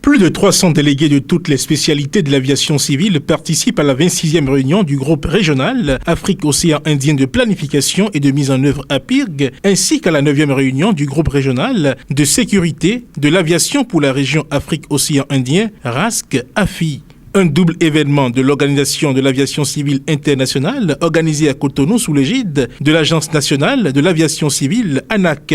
Plus de 300 délégués de toutes les spécialités de l'aviation civile participent à la 26e réunion du groupe régional Afrique-Océan Indien de planification et de mise en œuvre APIRG, ainsi qu'à la 9e réunion du groupe régional de sécurité de l'aviation pour la région Afrique-Océan Indien, RASC-AFI. Un double événement de l'Organisation de l'aviation civile internationale organisé à Cotonou sous l'égide de l'Agence nationale de l'aviation civile, ANAC.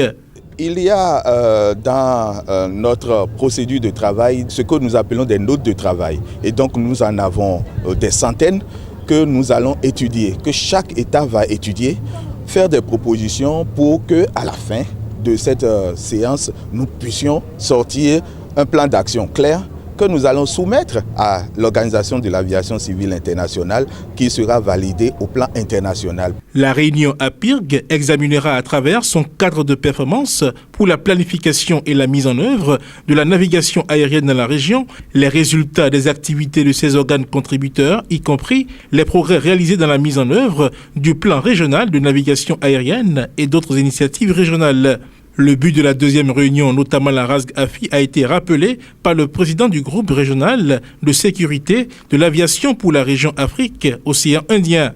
Il y a dans notre procédure de travail ce que nous appelons des notes de travail. Et donc nous en avons des centaines que nous allons étudier, que chaque État va étudier, faire des propositions pour qu'à la fin de cette séance, nous puissions sortir un plan d'action clair que nous allons soumettre à l'Organisation de l'aviation civile internationale qui sera validée au plan international. La réunion APIRG examinera à travers son cadre de performance pour la planification et la mise en œuvre de la navigation aérienne dans la région, les résultats des activités de ces organes contributeurs, y compris les progrès réalisés dans la mise en œuvre du plan régional de navigation aérienne et d'autres initiatives régionales. Le but de la deuxième réunion, notamment la RASC-AFI, a été rappelé par le président du groupe régional de sécurité de l'aviation pour la région Afrique-Océan Indien.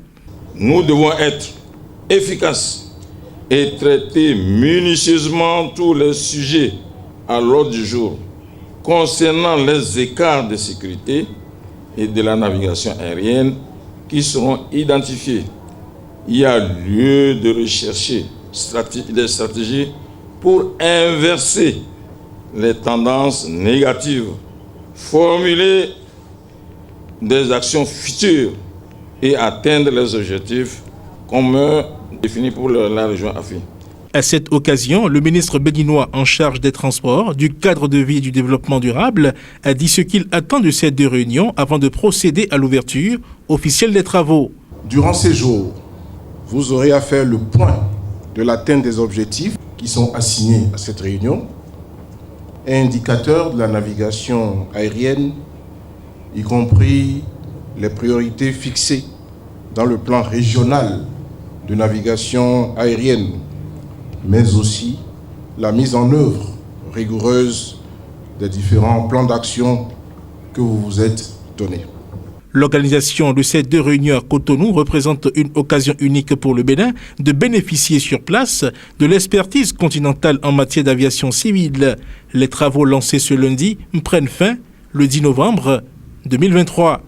Nous devons être efficaces et traiter minutieusement tous les sujets à l'ordre du jour concernant les écarts de sécurité et de la navigation aérienne qui seront identifiés. Il y a lieu de rechercher des stratégies pour inverser les tendances négatives, formuler des actions futures et atteindre les objectifs communs définis pour la région AFI. À cette occasion, le ministre béninois en charge des transports, du cadre de vie et du développement durable a dit ce qu'il attend de ces deux réunions avant de procéder à l'ouverture officielle des travaux. Durant ces jours, vous aurez à faire le point de l'atteinte des objectifs qui sont assignés à cette réunion, indicateurs de la navigation aérienne, y compris les priorités fixées dans le plan régional de navigation aérienne, mais aussi la mise en œuvre rigoureuse des différents plans d'action que vous vous êtes donnés. L'organisation de ces deux réunions à Cotonou représente une occasion unique pour le Bénin de bénéficier sur place de l'expertise continentale en matière d'aviation civile. Les travaux lancés ce lundi prennent fin le 10 novembre 2023.